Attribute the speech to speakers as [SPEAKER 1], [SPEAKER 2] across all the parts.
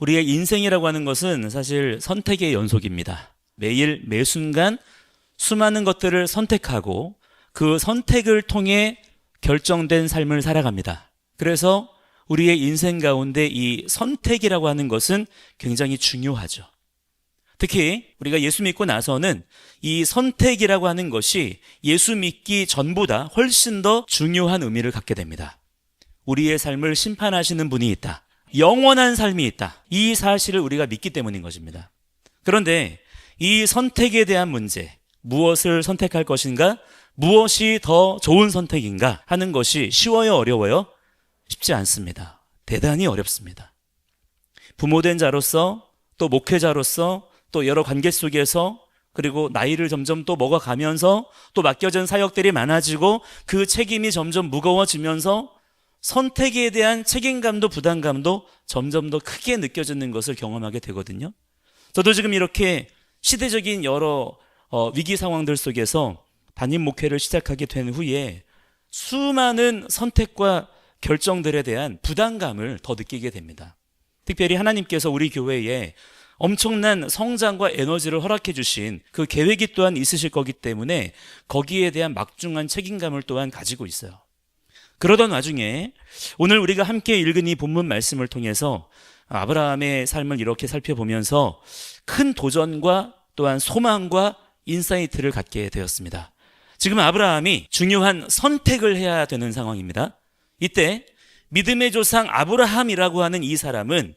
[SPEAKER 1] 우리의 인생이라고 하는 것은 사실 선택의 연속입니다. 매일 매 순간 수많은 것들을 선택하고 그 선택을 통해 결정된 삶을 살아갑니다. 그래서 우리의 인생 가운데 이 선택이라고 하는 것은 굉장히 중요하죠. 특히 우리가 예수 믿고 나서는 이 선택이라고 하는 것이 예수 믿기 전보다 훨씬 더 중요한 의미를 갖게 됩니다. 우리의 삶을 심판하시는 분이 있다. 영원한 삶이 있다. 이 사실을 우리가 믿기 때문인 것입니다. 그런데 이 선택에 대한 문제, 무엇을 선택할 것인가? 무엇이 더 좋은 선택인가? 하는 것이 쉬워요, 어려워요? 쉽지 않습니다. 대단히 어렵습니다. 부모된 자로서, 또 목회자로서, 또 여러 관계 속에서, 그리고 나이를 점점 또 먹어가면서 또 맡겨진 사역들이 많아지고 그 책임이 점점 무거워지면서 선택에 대한 책임감도 부담감도 점점 더 크게 느껴지는 것을 경험하게 되거든요. 저도 지금 이렇게 시대적인 여러 위기 상황들 속에서 담임 목회를 시작하게 된 후에 수많은 선택과 결정들에 대한 부담감을 더 느끼게 됩니다. 특별히 하나님께서 우리 교회에 엄청난 성장과 에너지를 허락해 주신 그 계획이 또한 있으실 거기 때문에 거기에 대한 막중한 책임감을 또한 가지고 있어요. 그러던 와중에 오늘 우리가 함께 읽은 이 본문 말씀을 통해서 아브라함의 삶을 이렇게 살펴보면서 큰 도전과 또한 소망과 인사이트를 갖게 되었습니다. 지금 아브라함이 중요한 선택을 해야 되는 상황입니다. 이때 믿음의 조상 아브라함이라고 하는 이 사람은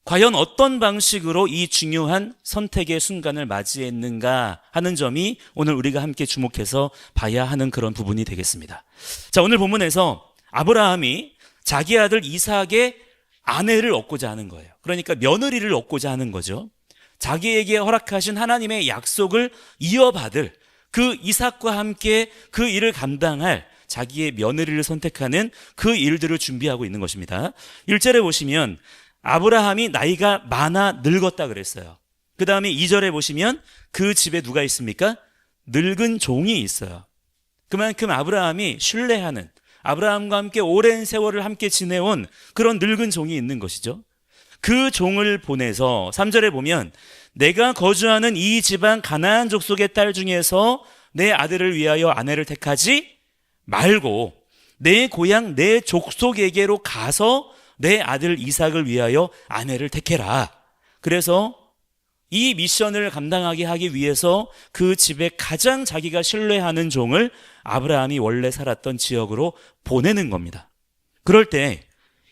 [SPEAKER 1] 과연 어떤 방식으로 이 중요한 선택의 순간을 맞이했는가 하는 점이 오늘 우리가 함께 주목해서 봐야 하는 그런 부분이 되겠습니다. 자, 오늘 본문에서 아브라함이 자기 아들 이삭의 아내를 얻고자 하는 거예요. 그러니까 며느리를 얻고자 하는 거죠. 자기에게 허락하신 하나님의 약속을 이어받을 그 이삭과 함께 그 일을 감당할 자기의 며느리를 선택하는 그 일들을 준비하고 있는 것입니다. 1절에 보시면 아브라함이 나이가 많아 늙었다 그랬어요. 그 다음에 2절에 보시면 그 집에 누가 있습니까? 늙은 종이 있어요. 그만큼 아브라함이 신뢰하는, 아브라함과 함께 오랜 세월을 함께 지내온 그런 늙은 종이 있는 것이죠. 그 종을 보내서 3절에 보면 내가 거주하는 이 지방 가나안 족속의 딸 중에서 내 아들을 위하여 아내를 택하지 말고 내 고향 내 족속에게로 가서 내 아들 이삭을 위하여 아내를 택해라. 그래서 이 미션을 감당하게 하기 위해서 그 집에 가장 자기가 신뢰하는 종을 아브라함이 원래 살았던 지역으로 보내는 겁니다. 그럴 때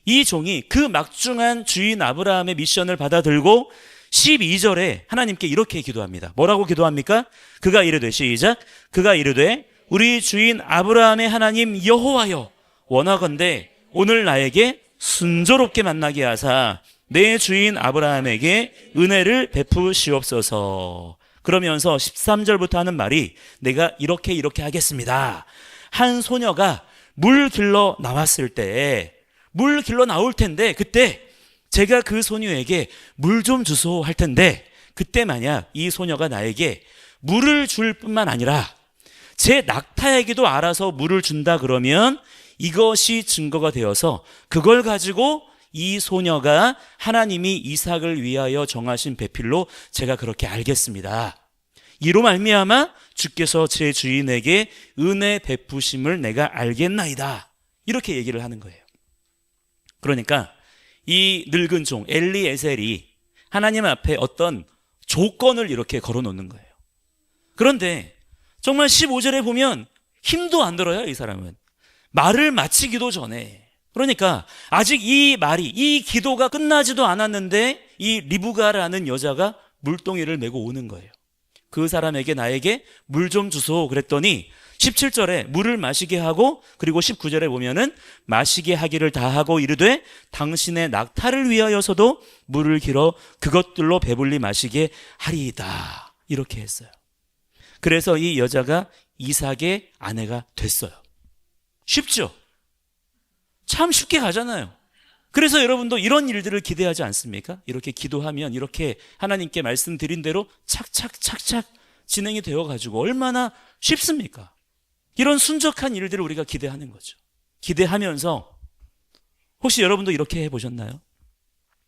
[SPEAKER 1] 이 종이 그 막중한 주인 아브라함의 미션을 받아들고 12절에 하나님께 이렇게 기도합니다. 뭐라고 기도합니까? 그가 이르되, 시작, 그가 이르되 우리 주인 아브라함의 하나님 여호와여, 원하건대 오늘 나에게 순조롭게 만나게 하사 내 주인 아브라함에게 은혜를 베푸시옵소서. 그러면서 13절부터 하는 말이 내가 이렇게 하겠습니다. 한 소녀가 물 길러 나왔을 때, 물 길러 나올 텐데 그때 제가 그 소녀에게 물 좀 주소 할 텐데 그때 만약 이 소녀가 나에게 물을 줄 뿐만 아니라 제 낙타에게도 알아서 물을 준다 그러면 이것이 증거가 되어서 그걸 가지고 이 소녀가 하나님이 이삭을 위하여 정하신 배필로 제가 그렇게 알겠습니다. 이로 말미암아 주께서 제 주인에게 은혜 베푸심을 내가 알겠나이다. 이렇게 얘기를 하는 거예요. 그러니까 이 늙은 종 엘리에셀이 하나님 앞에 어떤 조건을 이렇게 걸어놓는 거예요. 그런데 정말 15절에 보면 힘도 안 들어요. 이 사람은 말을 마치기도 전에, 그러니까 아직 이 말이, 이 기도가 끝나지도 않았는데 이 리브가라는 여자가 물동이를 메고 오는 거예요. 그 사람에게 나에게 물 좀 주소 그랬더니 17절에 물을 마시게 하고, 그리고 19절에 보면은 마시게 하기를 다하고 이르되 당신의 낙타를 위하여서도 물을 길어 그것들로 배불리 마시게 하리이다. 이렇게 했어요. 그래서 이 여자가 이삭의 아내가 됐어요. 쉽죠? 참 쉽게 가잖아요. 그래서 여러분도 이런 일들을 기대하지 않습니까? 이렇게 기도하면 이렇게 하나님께 말씀드린 대로 착착 진행이 되어가지고 얼마나 쉽습니까? 이런 순적한 일들을 우리가 기대하는 거죠. 기대하면서 혹시 여러분도 이렇게 해보셨나요?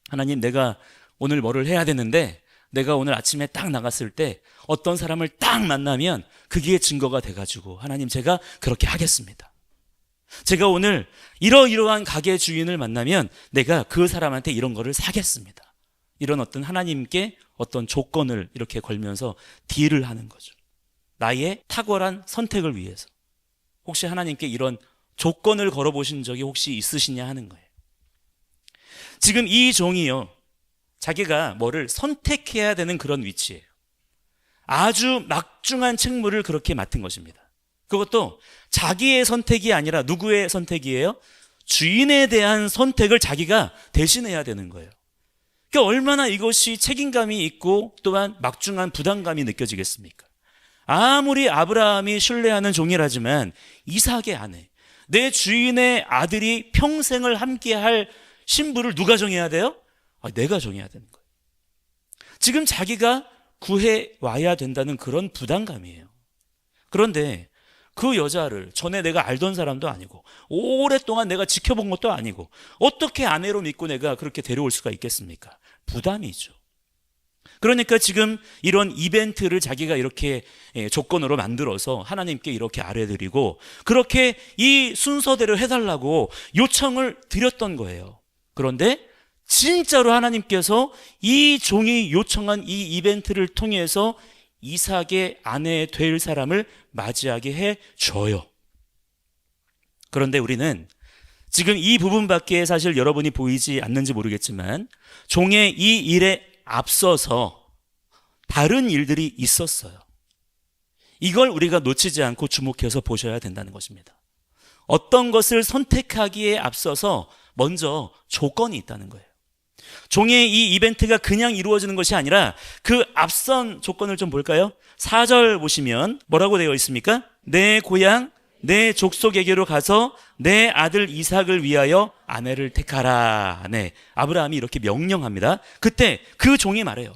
[SPEAKER 1] 하나님, 내가 오늘 뭐를 해야 되는데 내가 오늘 아침에 딱 나갔을 때 어떤 사람을 딱 만나면 그게 증거가 돼가지고 하나님 제가 그렇게 하겠습니다. 제가 오늘 이러이러한 가게 주인을 만나면 내가 그 사람한테 이런 거를 사겠습니다. 이런 어떤 하나님께 어떤 조건을 이렇게 걸면서 딜을 하는 거죠. 나의 탁월한 선택을 위해서. 혹시 하나님께 이런 조건을 걸어보신 적이 혹시 있으시냐 하는 거예요. 지금 이 종이요, 자기가 뭐를 선택해야 되는 그런 위치예요. 아주 막중한 책무를 그렇게 맡은 것입니다. 그것도 자기의 선택이 아니라 누구의 선택이에요? 주인에 대한 선택을 자기가 대신해야 되는 거예요. 그러니까 얼마나 이것이 책임감이 있고 또한 막중한 부담감이 느껴지겠습니까? 아무리 아브라함이 신뢰하는 종이라지만 이삭의 아내, 내 주인의 아들이 평생을 함께할 신부를 누가 정해야 돼요? 내가 정해야 되는 거예요. 지금 자기가 구해와야 된다는 그런 부담감이에요. 그런데 그 여자를 전에 내가 알던 사람도 아니고 오랫동안 내가 지켜본 것도 아니고 어떻게 아내로 믿고 내가 그렇게 데려올 수가 있겠습니까? 부담이죠. 그러니까 지금 이런 이벤트를 자기가 이렇게 조건으로 만들어서 하나님께 이렇게 아뢰드리고 그렇게 이 순서대로 해달라고 요청을 드렸던 거예요. 그런데 진짜로 하나님께서 이 종이 요청한 이 이벤트를 통해서 이삭의 아내 될 사람을 맞이하게 해줘요. 그런데 우리는 지금 이 부분밖에 사실 여러분이 보이지 않는지 모르겠지만 종의 이 일에 앞서서 다른 일들이 있었어요. 이걸 우리가 놓치지 않고 주목해서 보셔야 된다는 것입니다. 어떤 것을 선택하기에 앞서서 먼저 조건이 있다는 거예요. 종의 이 이벤트가 그냥 이루어지는 것이 아니라 그 앞선 조건을 좀 볼까요? 4절 보시면 뭐라고 되어 있습니까? 내 고향, 내 족속에게로 가서 내 아들 이삭을 위하여 아내를 택하라. 네, 아브라함이 이렇게 명령합니다. 그때 그 종이 말해요.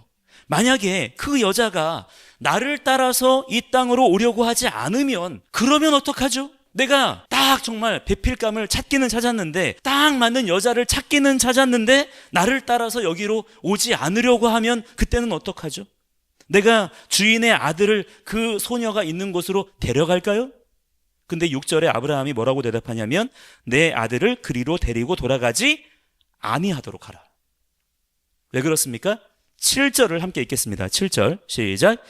[SPEAKER 1] 만약에 그 여자가 나를 따라서 이 땅으로 오려고 하지 않으면 그러면 어떡하죠? 내가 딱 정말 배필감을 찾기는 찾았는데 딱 맞는 여자를 찾기는 찾았는데 나를 따라서 여기로 오지 않으려고 하면 그때는 어떡하죠? 내가 주인의 아들을 그 소녀가 있는 곳으로 데려갈까요? 근데 6절에 아브라함이 뭐라고 대답하냐면 내 아들을 그리로 데리고 돌아가지 아니하도록 하라. 왜 그렇습니까? 7절을 함께 읽겠습니다. 7절 시작.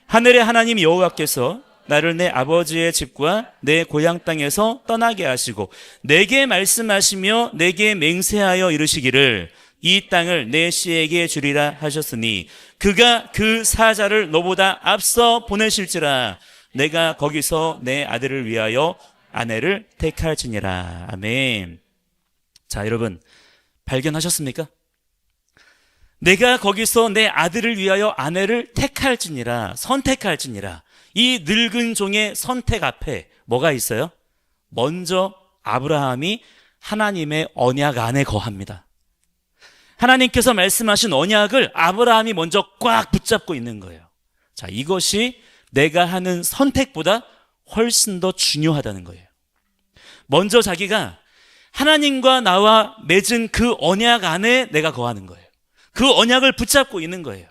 [SPEAKER 1] 하늘의 하나님 여호와께서 나를 내 아버지의 집과 내 고향 땅에서 떠나게 하시고 내게 말씀하시며 내게 맹세하여 이르시기를 이 땅을 내 씨에게 주리라 하셨으니 그가 그 사자를 너보다 앞서 보내실지라 내가 거기서 내 아들을 위하여 아내를 택할지니라. 아멘. 자, 여러분 발견하셨습니까? 내가 거기서 내 아들을 위하여 아내를 택할지니라, 선택할지니라. 이 늙은 종의 선택 앞에 뭐가 있어요? 먼저 아브라함이 하나님의 언약 안에 거합니다. 하나님께서 말씀하신 언약을 아브라함이 먼저 꽉 붙잡고 있는 거예요. 자, 이것이 내가 하는 선택보다 훨씬 더 중요하다는 거예요. 먼저 자기가 하나님과 나와 맺은 그 언약 안에 내가 거하는 거예요. 그 언약을 붙잡고 있는 거예요.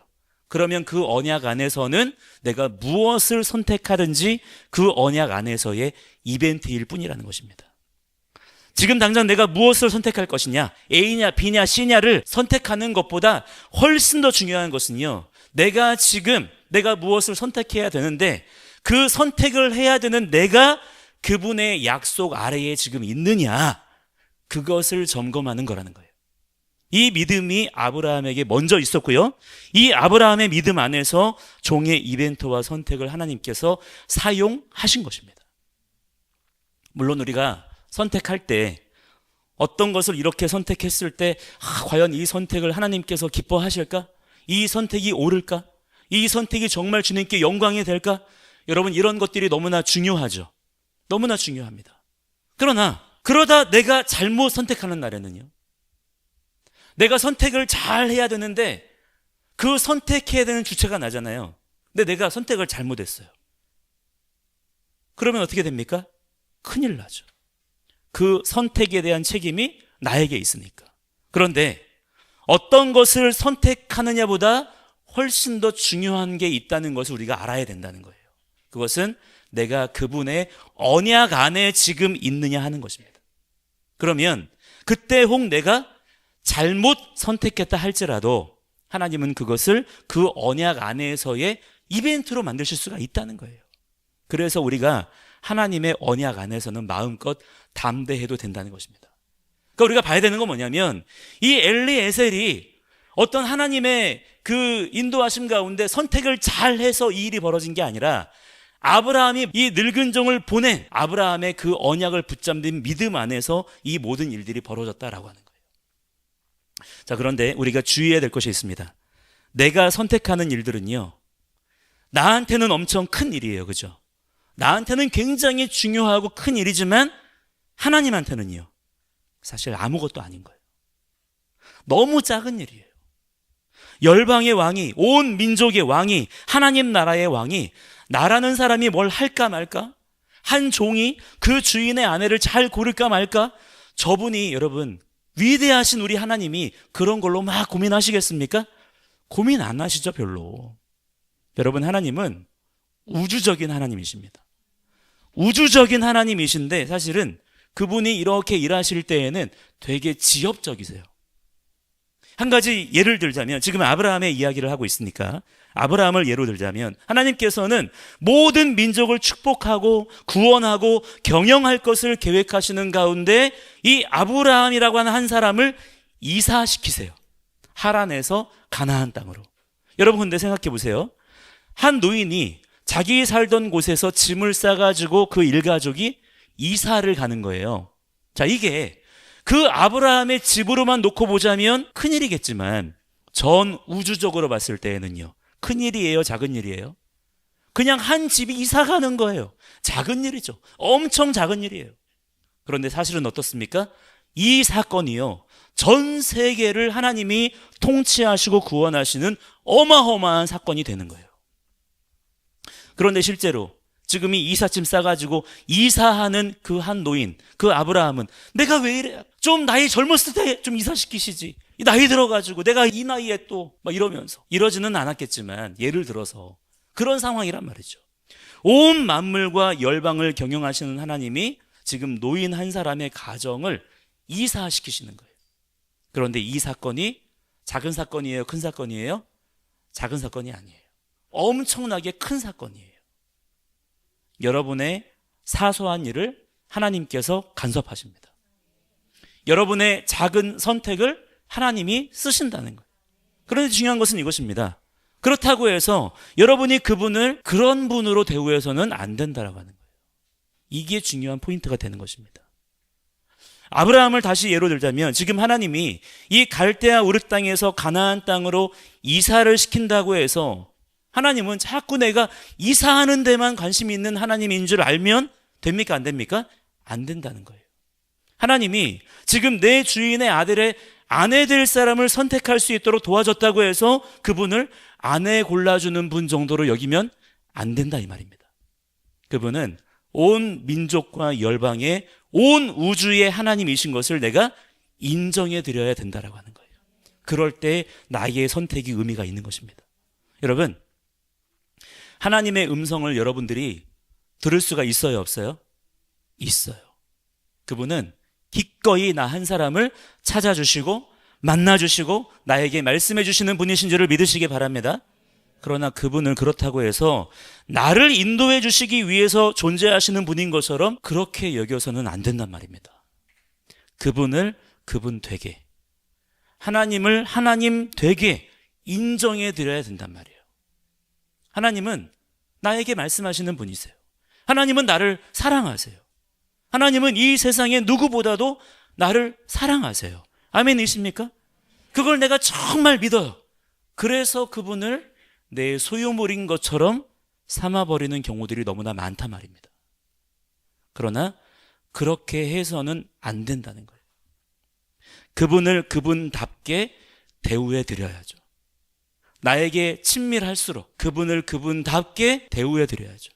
[SPEAKER 1] 그러면 그 언약 안에서는 내가 무엇을 선택하든지 그 언약 안에서의 이벤트일 뿐이라는 것입니다. 지금 당장 내가 무엇을 선택할 것이냐, A냐 B냐 C냐를 선택하는 것보다 훨씬 더 중요한 것은요, 내가 지금 내가 무엇을 선택해야 되는데 그 선택을 해야 되는 내가 그분의 약속 아래에 지금 있느냐, 그것을 점검하는 거라는 거예요. 이 믿음이 아브라함에게 먼저 있었고요, 이 아브라함의 믿음 안에서 종의 이벤트와 선택을 하나님께서 사용하신 것입니다. 물론 우리가 선택할 때 어떤 것을 이렇게 선택했을 때 과연 이 선택을 하나님께서 기뻐하실까? 이 선택이 옳을까? 이 선택이 정말 주님께 영광이 될까? 여러분, 이런 것들이 너무나 중요하죠. 너무나 중요합니다. 그러나 그러다 내가 잘못 선택하는 날에는요, 내가 선택을 잘 해야 되는데 그 선택해야 되는 주체가 나잖아요. 근데 내가 선택을 잘못했어요. 그러면 어떻게 됩니까? 큰일 나죠. 그 선택에 대한 책임이 나에게 있으니까. 그런데 어떤 것을 선택하느냐보다 훨씬 더 중요한 게 있다는 것을 우리가 알아야 된다는 거예요. 그것은 내가 그분의 언약 안에 지금 있느냐 하는 것입니다. 그러면 그때 혹 내가 잘못 선택했다 할지라도 하나님은 그것을 그 언약 안에서의 이벤트로 만드실 수가 있다는 거예요. 그래서 우리가 하나님의 언약 안에서는 마음껏 담대해도 된다는 것입니다. 그러니까 우리가 봐야 되는 건 뭐냐면 이 엘리에셀이 어떤 하나님의 그 인도하심 가운데 선택을 잘해서 이 일이 벌어진 게 아니라 아브라함이 이 늙은 종을 보낸 아브라함의 그 언약을 붙잡는 믿음 안에서 이 모든 일들이 벌어졌다라고 하는 거예요. 자, 그런데 우리가 주의해야 될 것이 있습니다. 내가 선택하는 일들은요, 나한테는 엄청 큰 일이에요. 그죠? 나한테는 굉장히 중요하고 큰 일이지만 하나님한테는요, 사실 아무것도 아닌 거예요. 너무 작은 일이에요. 열방의 왕이, 온 민족의 왕이, 하나님 나라의 왕이, 나라는 사람이 뭘 할까 말까? 한 종이 그 주인의 아내를 잘 고를까 말까? 저분이, 여러분, 위대하신 우리 하나님이 그런 걸로 막 고민하시겠습니까? 고민 안 하시죠, 별로. 여러분, 하나님은 우주적인 하나님이십니다. 우주적인 하나님이신데 사실은 그분이 이렇게 일하실 때에는 되게 지엽적이세요. 한 가지 예를 들자면, 지금 아브라함의 이야기를 하고 있으니까 아브라함을 예로 들자면, 하나님께서는 모든 민족을 축복하고 구원하고 경영할 것을 계획하시는 가운데 이 아브라함이라고 하는 한 사람을 이사시키세요. 하란에서 가나안 땅으로. 여러분, 근데 생각해 보세요. 한 노인이 자기 살던 곳에서 짐을 싸가지고 그 일가족이 이사를 가는 거예요. 자, 이게 그 아브라함의 집으로만 놓고 보자면 큰일이겠지만 전 우주적으로 봤을 때에는요, 큰일이에요, 작은 일이에요? 그냥 한 집이 이사 가는 거예요. 작은 일이죠. 엄청 작은 일이에요. 그런데 사실은 어떻습니까? 이 사건이요, 전 세계를 하나님이 통치하시고 구원하시는 어마어마한 사건이 되는 거예요. 그런데 실제로 지금 이 이삿짐 싸가지고 이사하는 그 한 노인, 그 아브라함은 내가 왜 이래? 좀 나이 젊었을 때 좀 이사시키시지. 나이 들어가지고 내가 이 나이에 또 막 이러면서. 이러지는 않았겠지만 예를 들어서 그런 상황이란 말이죠. 온 만물과 열방을 경영하시는 하나님이 지금 노인 한 사람의 가정을 이사시키시는 거예요. 그런데 이 사건이 작은 사건이에요? 큰 사건이에요? 작은 사건이 아니에요. 엄청나게 큰 사건이에요. 여러분의 사소한 일을 하나님께서 간섭하십니다. 여러분의 작은 선택을 하나님이 쓰신다는 거예요. 그런데 중요한 것은 이것입니다. 그렇다고 해서 여러분이 그분을 그런 분으로 대우해서는 안 된다라고 하는 거예요. 이게 중요한 포인트가 되는 것입니다. 아브라함을 다시 예로 들자면, 지금 하나님이 이 갈대아 우르 땅에서 가나안 땅으로 이사를 시킨다고 해서 하나님은 자꾸 내가 이사하는 데만 관심이 있는 하나님인 줄 알면 됩니까? 안 됩니까? 안 된다는 거예요. 하나님이 지금 내 주인의 아들의 아내 될 사람을 선택할 수 있도록 도와줬다고 해서 그분을 아내 골라주는 분 정도로 여기면 안 된다, 이 말입니다. 그분은 온 민족과 열방의 온 우주의 하나님이신 것을 내가 인정해 드려야 된다라고 하는 거예요. 그럴 때 나의 선택이 의미가 있는 것입니다. 여러분, 하나님의 음성을 여러분들이 들을 수가 있어요, 없어요? 있어요. 그분은 기꺼이 나 한 사람을 찾아주시고 만나주시고 나에게 말씀해 주시는 분이신 줄을 믿으시기 바랍니다. 그러나 그분을 그렇다고 해서 나를 인도해 주시기 위해서 존재하시는 분인 것처럼 그렇게 여겨서는 안 된단 말입니다. 그분을 그분 되게, 하나님을 하나님 되게 인정해 드려야 된단 말이에요. 하나님은 나에게 말씀하시는 분이세요. 하나님은 나를 사랑하세요. 하나님은 이 세상에 누구보다도 나를 사랑하세요. 아멘이십니까? 그걸 내가 정말 믿어요. 그래서 그분을 내 소유물인 것처럼 삼아버리는 경우들이 너무나 많단 말입니다. 그러나 그렇게 해서는 안 된다는 거예요. 그분을 그분답게 대우해 드려야죠. 나에게 친밀할수록 그분을 그분답게 대우해 드려야죠.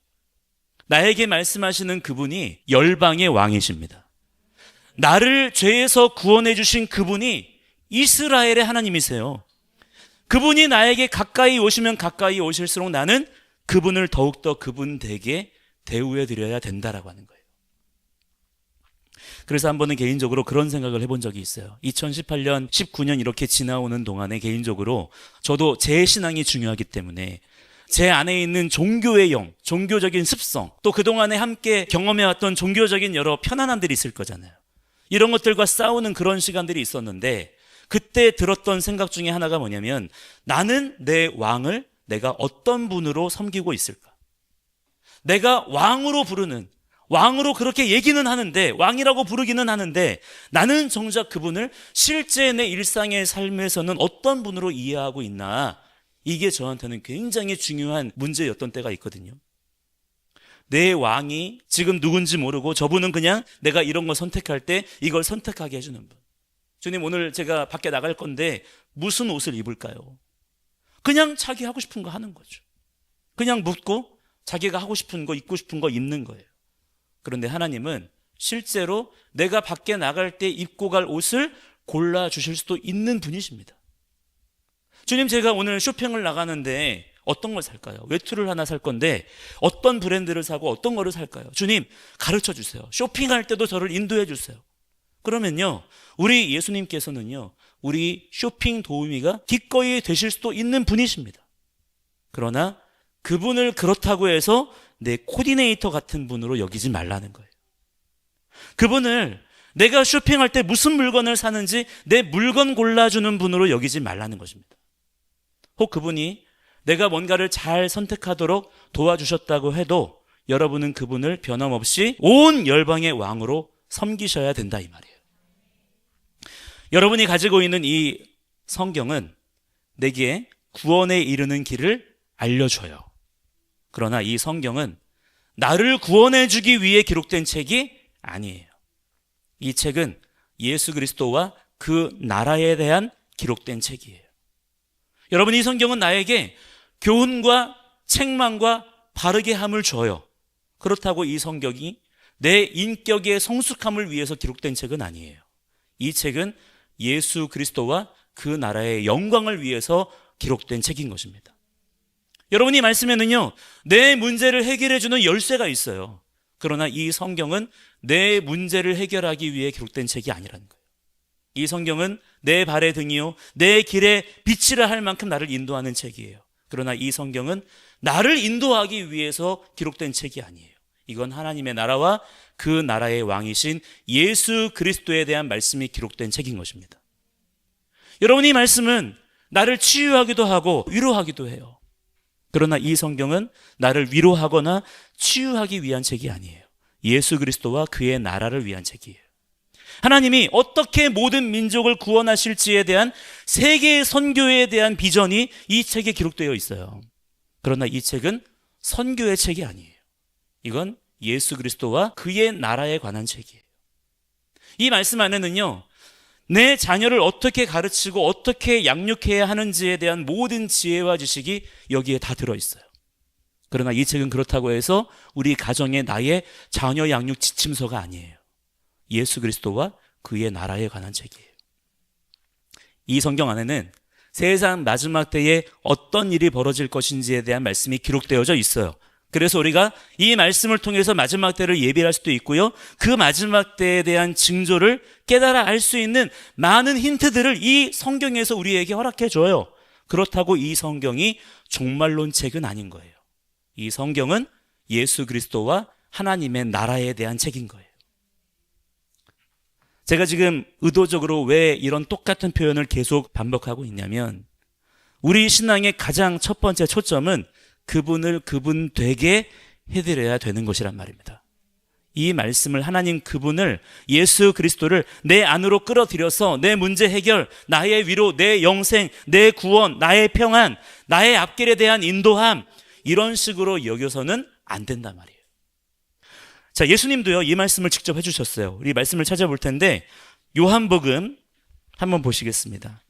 [SPEAKER 1] 나에게 말씀하시는 그분이 열방의 왕이십니다. 나를 죄에서 구원해 주신 그분이 이스라엘의 하나님이세요. 그분이 나에게 가까이 오시면 가까이 오실수록 나는 그분을 더욱더 그분 댁에 대우해 드려야 된다라고 하는 거예요. 그래서 한 번은 개인적으로 그런 생각을 해본 적이 있어요. 2018년, 19년 이렇게 지나오는 동안에 개인적으로 저도 제 신앙이 중요하기 때문에 제 안에 있는 종교의 영, 종교적인 습성, 또 그동안에 함께 경험해왔던 종교적인 여러 편안함들이 있을 거잖아요. 이런 것들과 싸우는 그런 시간들이 있었는데 그때 들었던 생각 중에 하나가 뭐냐면 나는 내 왕을 내가 어떤 분으로 섬기고 있을까? 내가 왕으로 부르는, 왕으로 그렇게 얘기는 하는데, 왕이라고 부르기는 하는데 나는 정작 그분을 실제 내 일상의 삶에서는 어떤 분으로 이해하고 있나? 이게 저한테는 굉장히 중요한 문제였던 때가 있거든요. 내 왕이 지금 누군지 모르고 저분은 그냥 내가 이런 거 선택할 때 이걸 선택하게 해주는 분. 주님, 오늘 제가 밖에 나갈 건데 무슨 옷을 입을까요? 그냥 자기 하고 싶은 거 하는 거죠. 그냥 묻고 자기가 하고 싶은 거, 입고 싶은 거 입는 거예요. 그런데 하나님은 실제로 내가 밖에 나갈 때 입고 갈 옷을 골라주실 수도 있는 분이십니다. 주님, 제가 오늘 쇼핑을 나가는데 어떤 걸 살까요? 외투를 하나 살 건데 어떤 브랜드를 사고 어떤 거를 살까요? 주님, 가르쳐 주세요. 쇼핑할 때도 저를 인도해 주세요. 그러면요, 우리 예수님께서는요, 우리 쇼핑 도우미가 기꺼이 되실 수도 있는 분이십니다. 그러나 그분을 그렇다고 해서 내 코디네이터 같은 분으로 여기지 말라는 거예요. 그분을 내가 쇼핑할 때 무슨 물건을 사는지 내 물건 골라주는 분으로 여기지 말라는 것입니다. 혹 그분이 내가 뭔가를 잘 선택하도록 도와주셨다고 해도 여러분은 그분을 변함없이 온 열방의 왕으로 섬기셔야 된다, 이 말이에요. 여러분이 가지고 있는 이 성경은 내게 구원에 이르는 길을 알려줘요. 그러나 이 성경은 나를 구원해 주기 위해 기록된 책이 아니에요. 이 책은 예수 그리스도와 그 나라에 대한 기록된 책이에요. 여러분, 이 성경은 나에게 교훈과 책망과 바르게 함을 줘요. 그렇다고 이 성경이 내 인격의 성숙함을 위해서 기록된 책은 아니에요. 이 책은 예수 그리스도와 그 나라의 영광을 위해서 기록된 책인 것입니다. 여러분, 이 말씀에는요, 내 문제를 해결해 주는 열쇠가 있어요. 그러나 이 성경은 내 문제를 해결하기 위해 기록된 책이 아니라는 거예요. 이 성경은 내 발의 등이요, 내 길에 빛이라 할 만큼 나를 인도하는 책이에요. 그러나 이 성경은 나를 인도하기 위해서 기록된 책이 아니에요. 이건 하나님의 나라와 그 나라의 왕이신 예수 그리스도에 대한 말씀이 기록된 책인 것입니다. 여러분, 이 말씀은 나를 치유하기도 하고 위로하기도 해요. 그러나 이 성경은 나를 위로하거나 치유하기 위한 책이 아니에요. 예수 그리스도와 그의 나라를 위한 책이에요. 하나님이 어떻게 모든 민족을 구원하실지에 대한 세계 선교에 대한 비전이 이 책에 기록되어 있어요. 그러나 이 책은 선교의 책이 아니에요. 이건 예수 그리스도와 그의 나라에 관한 책이에요. 이 말씀 안에는요, 내 자녀를 어떻게 가르치고 어떻게 양육해야 하는지에 대한 모든 지혜와 지식이 여기에 다 들어있어요. 그러나 이 책은 그렇다고 해서 우리 가정의 나의 자녀 양육 지침서가 아니에요. 예수 그리스도와 그의 나라에 관한 책이에요. 이 성경 안에는 세상 마지막 때에 어떤 일이 벌어질 것인지에 대한 말씀이 기록되어져 있어요. 그래서 우리가 이 말씀을 통해서 마지막 때를 예비할 수도 있고요, 그 마지막 때에 대한 징조를 깨달아 알 수 있는 많은 힌트들을 이 성경에서 우리에게 허락해 줘요. 그렇다고 이 성경이 종말론 책은 아닌 거예요. 이 성경은 예수 그리스도와 하나님의 나라에 대한 책인 거예요. 제가 지금 의도적으로 왜 이런 똑같은 표현을 계속 반복하고 있냐면, 우리 신앙의 가장 첫 번째 초점은 그분을 그분 되게 해드려야 되는 것이란 말입니다. 이 말씀을, 하나님 그분을, 예수 그리스도를 내 안으로 끌어들여서 내 문제 해결, 나의 위로, 내 영생, 내 구원, 나의 평안, 나의 앞길에 대한 인도함, 이런 식으로 여겨서는 안 된단 말이에요. 자, 예수님도요, 이 말씀을 직접 해주셨어요. 우리 말씀을 찾아볼 텐데 요한복음 한번 보시겠습니다.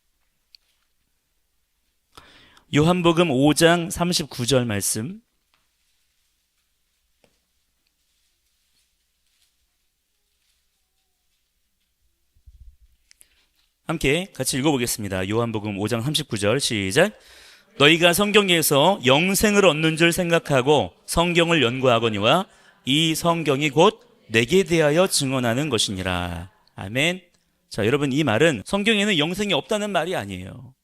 [SPEAKER 1] 요한복음 5장 39절 말씀. 함께 같이 읽어보겠습니다. 요한복음 5장 39절 시작. 너희가 성경에서 영생을 얻는 줄 생각하고 성경을 연구하거니와 이 성경이 곧 내게 대하여 증언하는 것이니라. 아멘. 자, 여러분, 이 말은 성경에는 영생이 없다는 말이 아니에요.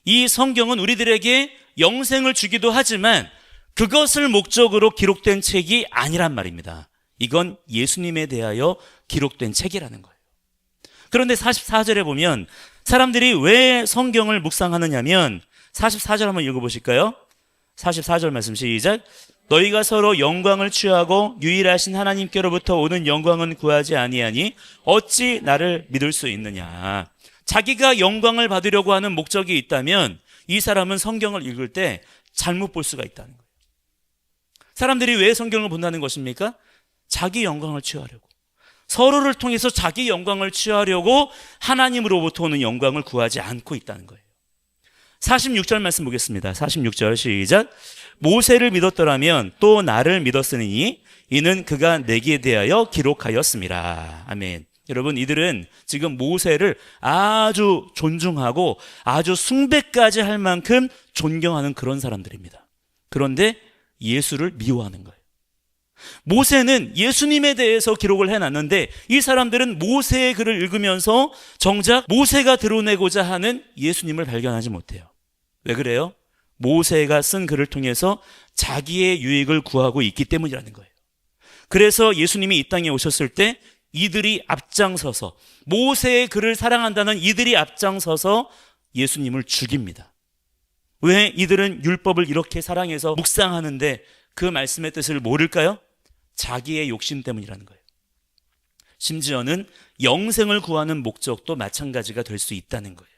[SPEAKER 1] 이 성경은 우리들에게 영생을 주기도 하지만 그것을 목적으로 기록된 책이 아니란 말입니다. 이건 예수님에 대하여 기록된 책이라는 거예요. 그런데 44절에 보면 사람들이 왜 성경을 묵상하느냐면 44절 한번 읽어보실까요? 44절 말씀 시작. 너희가 서로 영광을 취하고 유일하신 하나님께로부터 오는 영광은 구하지 아니하니 어찌 나를 믿을 수 있느냐. 자기가 영광을 받으려고 하는 목적이 있다면 이 사람은 성경을 읽을 때 잘못 볼 수가 있다는 거예요. 사람들이 왜 성경을 본다는 것입니까? 자기 영광을 취하려고. 서로를 통해서 자기 영광을 취하려고 하나님으로부터 오는 영광을 구하지 않고 있다는 거예요. 46절 말씀 보겠습니다. 46절 시작. 모세를 믿었더라면 또 나를 믿었으니 이는 그가 내게 대하여 기록하였습니다. 아멘. 여러분, 이들은 지금 모세를 아주 존중하고 아주 숭배까지 할 만큼 존경하는 그런 사람들입니다. 그런데 예수를 미워하는 거예요. 모세는 예수님에 대해서 기록을 해놨는데 이 사람들은 모세의 글을 읽으면서 정작 모세가 드러내고자 하는 예수님을 발견하지 못해요. 왜 그래요? 모세가 쓴 글을 통해서 자기의 유익을 구하고 있기 때문이라는 거예요. 그래서 예수님이 이 땅에 오셨을 때 이들이 앞장서서, 모세의 글을 사랑한다는 이들이 앞장서서 예수님을 죽입니다. 왜 이들은 율법을 이렇게 사랑해서 묵상하는데 그 말씀의 뜻을 모를까요? 자기의 욕심 때문이라는 거예요. 심지어는 영생을 구하는 목적도 마찬가지가 될 수 있다는 거예요.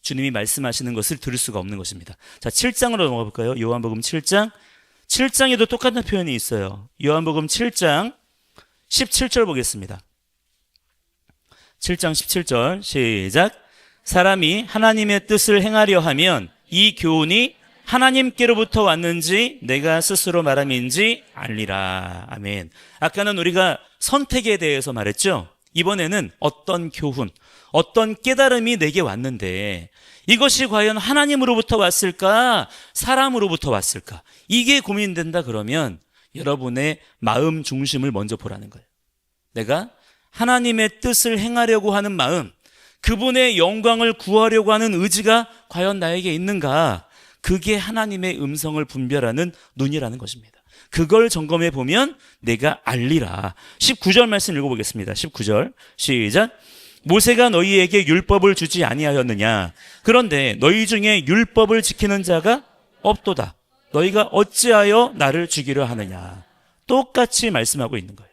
[SPEAKER 1] 주님이 말씀하시는 것을 들을 수가 없는 것입니다. 자, 7장으로 넘어가 볼까요? 요한복음 7장. 7장에도 똑같은 표현이 있어요. 요한복음 7장 17절 보겠습니다. 7장 17절 시작. 사람이 하나님의 뜻을 행하려 하면 이 교훈이 하나님께로부터 왔는지 내가 스스로 말함인지 알리라. 아멘. 아까는 우리가 선택에 대해서 말했죠. 이번에는 어떤 교훈, 어떤 깨달음이 내게 왔는데 이것이 과연 하나님으로부터 왔을까, 사람으로부터 왔을까? 이게 고민된다 그러면 여러분의 마음 중심을 먼저 보라는 거예요. 내가 하나님의 뜻을 행하려고 하는 마음, 그분의 영광을 구하려고 하는 의지가 과연 나에게 있는가? 그게 하나님의 음성을 분별하는 눈이라는 것입니다. 그걸 점검해 보면 내가 알리라. 19절 말씀 읽어보겠습니다. 19절 시작. 모세가 너희에게 율법을 주지 아니하였느냐? 그런데 너희 중에 율법을 지키는 자가 없도다. 너희가 어찌하여 나를 죽이려 하느냐? 똑같이 말씀하고 있는 거예요.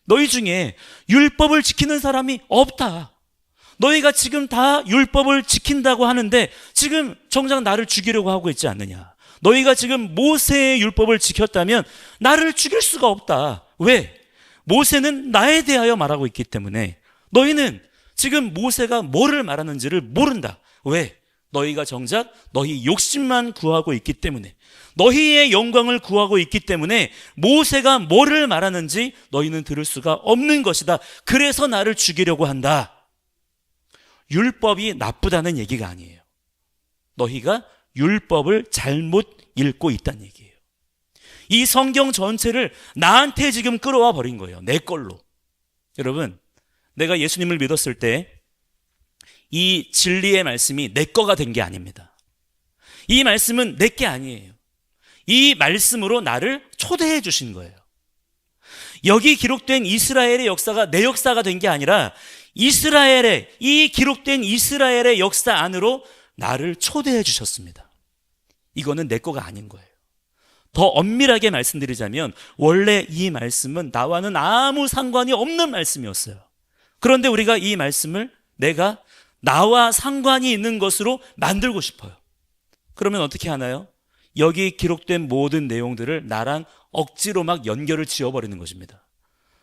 [SPEAKER 1] 너희 중에 율법을 지키는 사람이 없다. 너희가 지금 다 율법을 지킨다고 하는데 지금 정작 나를 죽이려고 하고 있지 않느냐? 너희가 지금 모세의 율법을 지켰다면 나를 죽일 수가 없다. 왜? 모세는 나에 대하여 말하고 있기 때문에. 너희는 지금 모세가 뭐를 말하는지를 모른다. 왜? 너희가 정작 너희 욕심만 구하고 있기 때문에, 너희의 영광을 구하고 있기 때문에 모세가 뭐를 말하는지 너희는 들을 수가 없는 것이다. 그래서 나를 죽이려고 한다. 율법이 나쁘다는 얘기가 아니에요. 너희가 율법을 잘못 읽고 있다는 얘기예요. 이 성경 전체를 나한테 지금 끌어와 버린 거예요. 내 걸로. 여러분, 내가 예수님을 믿었을 때 이 진리의 말씀이 내 거가 된 게 아닙니다. 이 말씀은 내 게 아니에요. 이 말씀으로 나를 초대해 주신 거예요. 여기 기록된 이스라엘의 역사가 내 역사가 된 게 아니라 이 기록된 이스라엘의 역사 안으로 나를 초대해 주셨습니다. 이거는 내 거가 아닌 거예요. 더 엄밀하게 말씀드리자면 원래 이 말씀은 나와는 아무 상관이 없는 말씀이었어요. 그런데 우리가 이 말씀을 내가 나와 상관이 있는 것으로 만들고 싶어요. 그러면 어떻게 하나요? 여기 기록된 모든 내용들을 나랑 억지로 막 연결을 지어버리는 것입니다.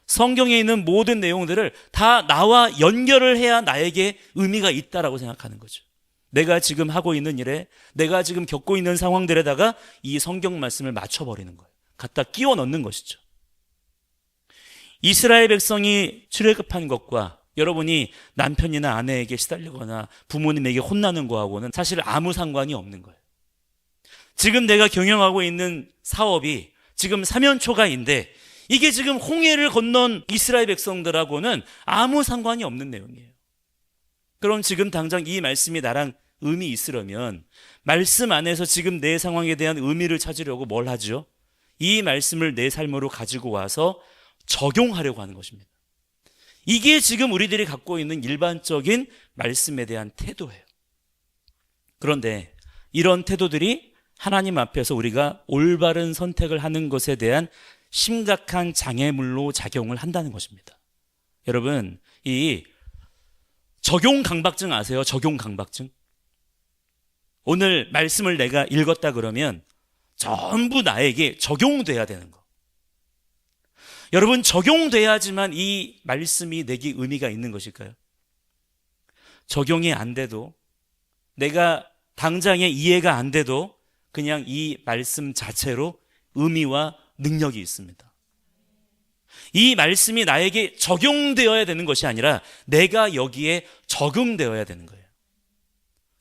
[SPEAKER 1] 성경에 있는 모든 내용들을 다 나와 연결을 해야 나에게 의미가 있다라고 생각하는 거죠. 내가 지금 하고 있는 일에, 내가 지금 겪고 있는 상황들에다가 이 성경 말씀을 맞춰버리는 거예요. 갖다 끼워 넣는 것이죠. 이스라엘 백성이 출애굽한 것과 여러분이 남편이나 아내에게 시달리거나 부모님에게 혼나는 거하고는 사실 아무 상관이 없는 거예요. 지금 내가 경영하고 있는 사업이 지금 사면초가인데 이게 지금 홍해를 건넌 이스라엘 백성들하고는 아무 상관이 없는 내용이에요. 그럼 지금 당장 이 말씀이 나랑 의미 있으려면 말씀 안에서 지금 내 상황에 대한 의미를 찾으려고 뭘 하죠? 이 말씀을 내 삶으로 가지고 와서 적용하려고 하는 것입니다. 이게 지금 우리들이 갖고 있는 일반적인 말씀에 대한 태도예요. 그런데 이런 태도들이 하나님 앞에서 우리가 올바른 선택을 하는 것에 대한 심각한 장애물로 작용을 한다는 것입니다. 여러분, 이 적용 강박증 아세요? 적용 강박증? 오늘 말씀을 내가 읽었다 그러면 전부 나에게 적용돼야 되는 거. 여러분, 적용돼야지만 이 말씀이 내게 의미가 있는 것일까요? 적용이 안 돼도, 내가 당장에 이해가 안 돼도 그냥 이 말씀 자체로 의미와 능력이 있습니다. 이 말씀이 나에게 적용되어야 되는 것이 아니라 내가 여기에 적응되어야 되는 거예요.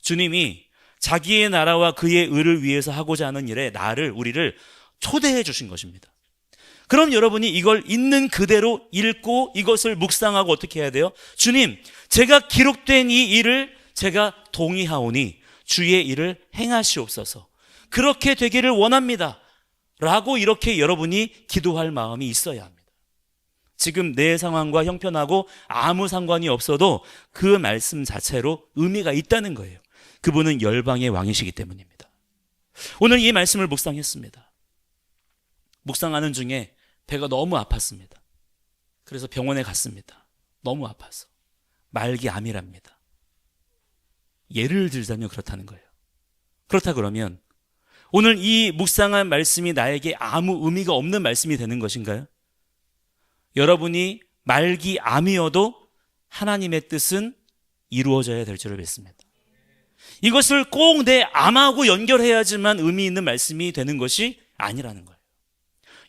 [SPEAKER 1] 주님이 자기의 나라와 그의 의를 위해서 하고자 하는 일에 우리를 초대해 주신 것입니다. 그럼 여러분이 이걸 있는 그대로 읽고 이것을 묵상하고 어떻게 해야 돼요? 주님, 제가 기록된 이 일을 제가 동의하오니 주의 일을 행하시옵소서. 그렇게 되기를 원합니다. 라고 이렇게 여러분이 기도할 마음이 있어야 합니다. 지금 내 상황과 형편하고 아무 상관이 없어도 그 말씀 자체로 의미가 있다는 거예요. 그분은 열방의 왕이시기 때문입니다. 오늘 이 말씀을 묵상했습니다. 묵상하는 중에 배가 너무 아팠습니다. 그래서 병원에 갔습니다. 너무 아파서. 말기암이랍니다. 예를 들자면 그렇다는 거예요. 그렇다 그러면 오늘 이 묵상한 말씀이 나에게 아무 의미가 없는 말씀이 되는 것인가요? 여러분이 말기암이어도 하나님의 뜻은 이루어져야 될 줄을 믿습니다. 이것을 꼭 내 암하고 연결해야지만 의미 있는 말씀이 되는 것이 아니라는 거예요.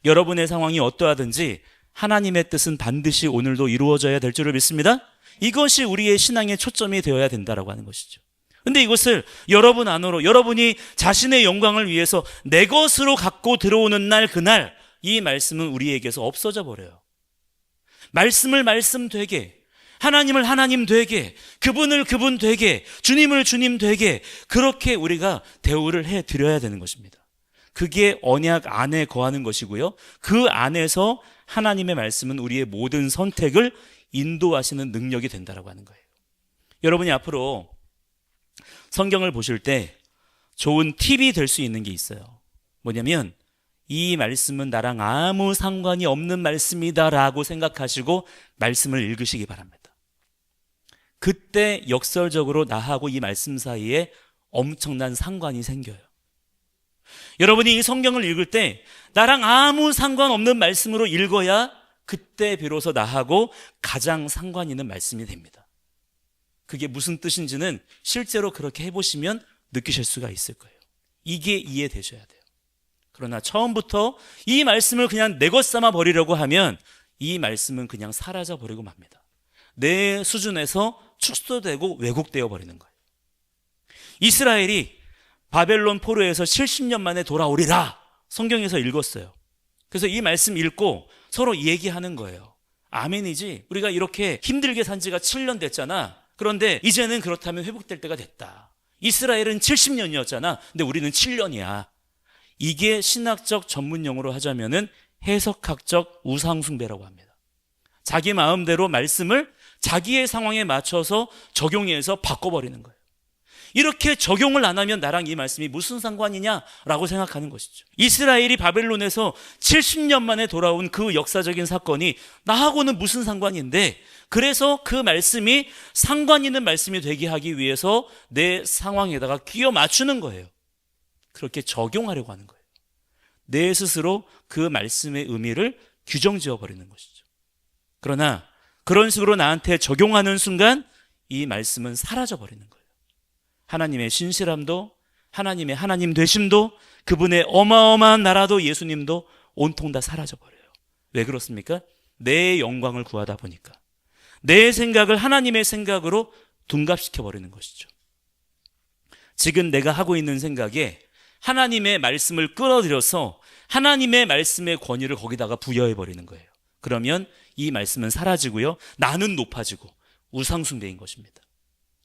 [SPEAKER 1] 여러분의 상황이 어떠하든지 하나님의 뜻은 반드시 오늘도 이루어져야 될 줄을 믿습니다. 이것이 우리의 신앙의 초점이 되어야 된다라고 하는 것이죠. 근데 이것을 여러분 안으로, 여러분이 자신의 영광을 위해서 내 것으로 갖고 들어오는 날, 그날 이 말씀은 우리에게서 없어져 버려요. 말씀을 말씀 되게, 하나님을 하나님 되게, 그분을 그분 되게, 주님을 주님 되게, 그렇게 우리가 대우를 해드려야 되는 것입니다. 그게 언약 안에 거하는 것이고요. 그 안에서 하나님의 말씀은 우리의 모든 선택을 인도하시는 능력이 된다라고 하는 거예요. 여러분이 앞으로 성경을 보실 때 좋은 팁이 될 수 있는 게 있어요. 뭐냐면 이 말씀은 나랑 아무 상관이 없는 말씀이다라고 생각하시고 말씀을 읽으시기 바랍니다. 그때 역설적으로 나하고 이 말씀 사이에 엄청난 상관이 생겨요. 여러분이 이 성경을 읽을 때 나랑 아무 상관없는 말씀으로 읽어야 그때 비로소 나하고 가장 상관 있는 말씀이 됩니다. 그게 무슨 뜻인지는 실제로 그렇게 해보시면 느끼실 수가 있을 거예요. 이게 이해되셔야 돼요. 그러나 처음부터 이 말씀을 그냥 내 것 삼아 버리려고 하면 이 말씀은 그냥 사라져 버리고 맙니다. 내 수준에서 축소되고 왜곡되어 버리는 거예요. 이스라엘이 바벨론 포로에서 70년 만에 돌아오리라 성경에서 읽었어요. 그래서 이 말씀 읽고 서로 얘기하는 거예요. 아멘이지, 우리가 이렇게 힘들게 산 지가 7년 됐잖아. 그런데 이제는 그렇다면 회복될 때가 됐다. 이스라엘은 70년이었잖아. 근데 우리는 7년이야. 이게 신학적 전문용어로 하자면은 해석학적 우상숭배라고 합니다. 자기 마음대로 말씀을 자기의 상황에 맞춰서 적용해서 바꿔버리는 거예요. 이렇게 적용을 안 하면 나랑 이 말씀이 무슨 상관이냐라고 생각하는 것이죠. 이스라엘이 바벨론에서 70년 만에 돌아온 그 역사적인 사건이 나하고는 무슨 상관인데, 그래서 그 말씀이 상관 있는 말씀이 되게 하기 위해서 내 상황에다가 끼워 맞추는 거예요. 그렇게 적용하려고 하는 거예요. 내 스스로 그 말씀의 의미를 규정지어 버리는 것이죠. 그러나 그런 식으로 나한테 적용하는 순간 이 말씀은 사라져 버리는 거예요. 하나님의 신실함도, 하나님의 하나님 되심도, 그분의 어마어마한 나라도, 예수님도 온통 다 사라져 버려요. 왜 그렇습니까? 내 영광을 구하다 보니까, 내 생각을 하나님의 생각으로 둔갑시켜 버리는 것이죠. 지금 내가 하고 있는 생각에 하나님의 말씀을 끌어들여서 하나님의 말씀의 권위를 거기다가 부여해 버리는 거예요. 그러면 이 말씀은 사라지고요, 나는 높아지고 우상숭배인 것입니다.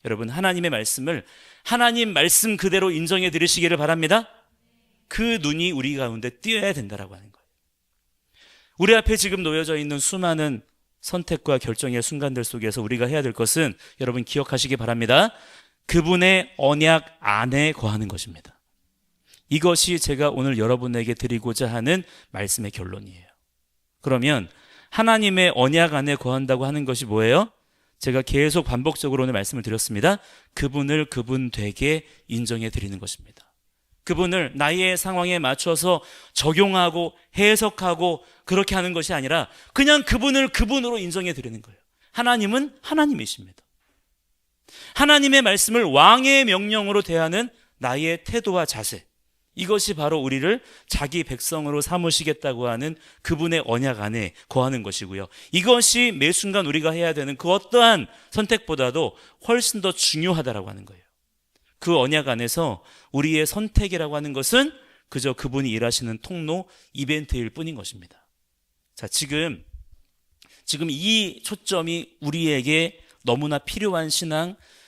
[SPEAKER 1] 여러분, 하나님의 말씀을 하나님 말씀 그대로 인정해 드리시기를 바랍니다. 그 눈이 우리 가운데 띄어야 된다라고 하는 거예요. 우리 앞에 지금 놓여져 있는 수많은 선택과 결정의 순간들 속에서 우리가 해야 될 것은, 여러분 기억하시기 바랍니다. 그분의 언약 안에 거하는 것입니다. 이것이 제가 오늘 여러분에게 드리고자 하는 말씀의 결론이에요. 그러면 하나님의 언약 안에 거한다고 하는 것이 뭐예요? 제가 계속 반복적으로 오늘 말씀을 드렸습니다. 그분을 그분 되게 인정해 드리는 것입니다. 그분을 나의 상황에 맞춰서 적용하고 해석하고 그렇게 하는 것이 아니라 그냥 그분을 그분으로 인정해 드리는 거예요. 하나님은 하나님이십니다. 하나님의 말씀을 왕의 명령으로 대하는 나의 태도와 자세, 이것이 바로 우리를 자기 백성으로 삼으시겠다고 하는 그분의 언약 안에 거하는 것이고요. 이것이 매 순간 우리가 해야 되는 그 어떠한 선택보다도 훨씬 더 중요하다라고 하는 거예요. 그 언약 안에서 우리의 선택이라고 하는 것은 그저 그분이 일하시는 통로, 이벤트일 뿐인 것입니다. 자, 지금 이 초점이 우리에게 너무나 필요한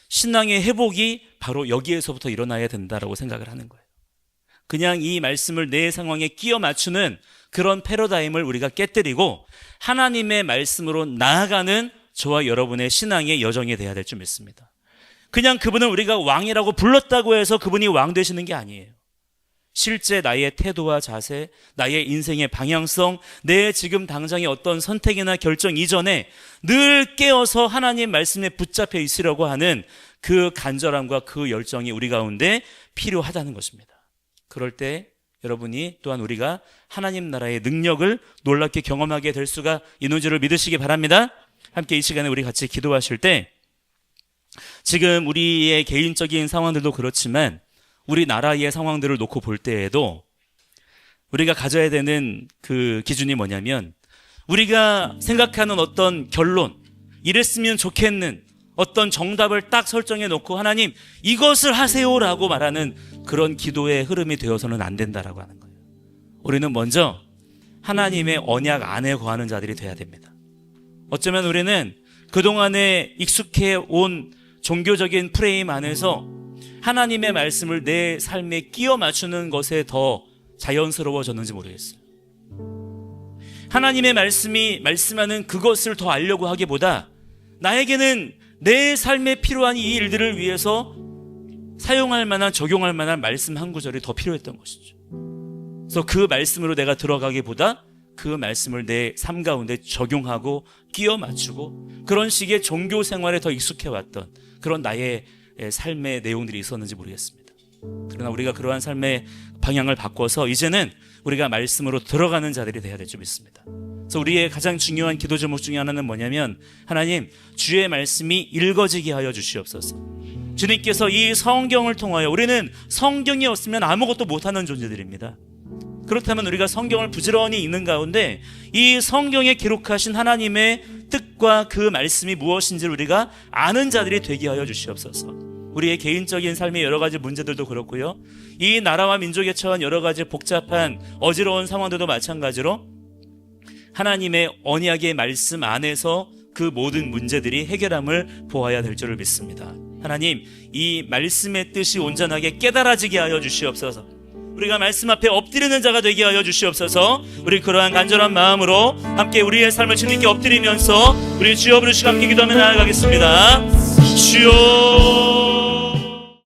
[SPEAKER 1] 신앙의 회복이 바로 여기에서부터 일어나야 된다라고 생각을 하는 거예요. 그냥 이 말씀을 내 상황에 끼워 맞추는 그런 패러다임을 우리가 깨뜨리고 하나님의 말씀으로 나아가는 저와 여러분의 신앙의 여정이 돼야 될 줄 믿습니다. 그냥 그분을 우리가 왕이라고 불렀다고 해서 그분이 왕 되시는 게 아니에요. 실제 나의 태도와 자세, 나의 인생의 방향성, 내 지금 당장의 어떤 선택이나 결정 이전에 늘 깨어서 하나님 말씀에 붙잡혀 있으려고 하는 그 간절함과 그 열정이 우리 가운데 필요하다는 것입니다. 그럴 때 여러분이 또한 우리가 하나님 나라의 능력을 놀랍게 경험하게 될 수가 있는 줄을 믿으시기 바랍니다. 함께 이 시간에 우리 같이 기도하실 때, 지금 우리의 개인적인 상황들도 그렇지만 우리 나라의 상황들을 놓고 볼 때에도 우리가 가져야 되는 그 기준이 뭐냐면, 우리가 생각하는 어떤 결론, 이랬으면 좋겠는 어떤 정답을 딱 설정해 놓고 하나님 이것을 하세요라고 말하는 그런 기도의 흐름이 되어서는 안 된다라고 하는 거예요. 우리는 먼저 하나님의 언약 안에 거하는 자들이 돼야 됩니다. 어쩌면 우리는 그동안에 익숙해 온 종교적인 프레임 안에서 하나님의 말씀을 내 삶에 끼워 맞추는 것에 더 자연스러워졌는지 모르겠어요. 하나님의 말씀이 말씀하는 그것을 더 알려고 하기보다 나에게는 내 삶에 필요한 이 일들을 위해서 사용할 만한, 적용할 만한 말씀 한 구절이 더 필요했던 것이죠. 그래서 그 말씀으로 내가 들어가기보다 그 말씀을 내 삶 가운데 적용하고 끼워 맞추고 그런 식의 종교 생활에 더 익숙해왔던 그런 나의 삶의 내용들이 있었는지 모르겠습니다. 그러나 우리가 그러한 삶의 방향을 바꿔서 이제는 우리가 말씀으로 들어가는 자들이 되어야 될 줄 믿습니다. 그래서 우리의 가장 중요한 기도 제목 중에 하나는 뭐냐면, 하나님 주의 말씀이 읽어지게 하여 주시옵소서. 주님께서 이 성경을 통하여, 우리는 성경이 없으면 아무것도 못하는 존재들입니다. 그렇다면 우리가 성경을 부지런히 읽는 가운데 이 성경에 기록하신 하나님의 뜻과 그 말씀이 무엇인지를 우리가 아는 자들이 되게 하여 주시옵소서. 우리의 개인적인 삶의 여러 가지 문제들도 그렇고요, 이 나라와 민족에 처한 여러 가지 복잡한 어지러운 상황들도 마찬가지로 하나님의 언약의 말씀 안에서 그 모든 문제들이 해결함을 보아야 될 줄을 믿습니다. 하나님, 이 말씀의 뜻이 온전하게 깨달아지게 하여 주시옵소서. 우리가 말씀 앞에 엎드리는 자가 되게 하여 주시옵소서. 우리 그러한 간절한 마음으로 함께 우리의 삶을 주님께 엎드리면서 우리 주여 부르시고 함께 기도하며 나아가겠습니다. 주여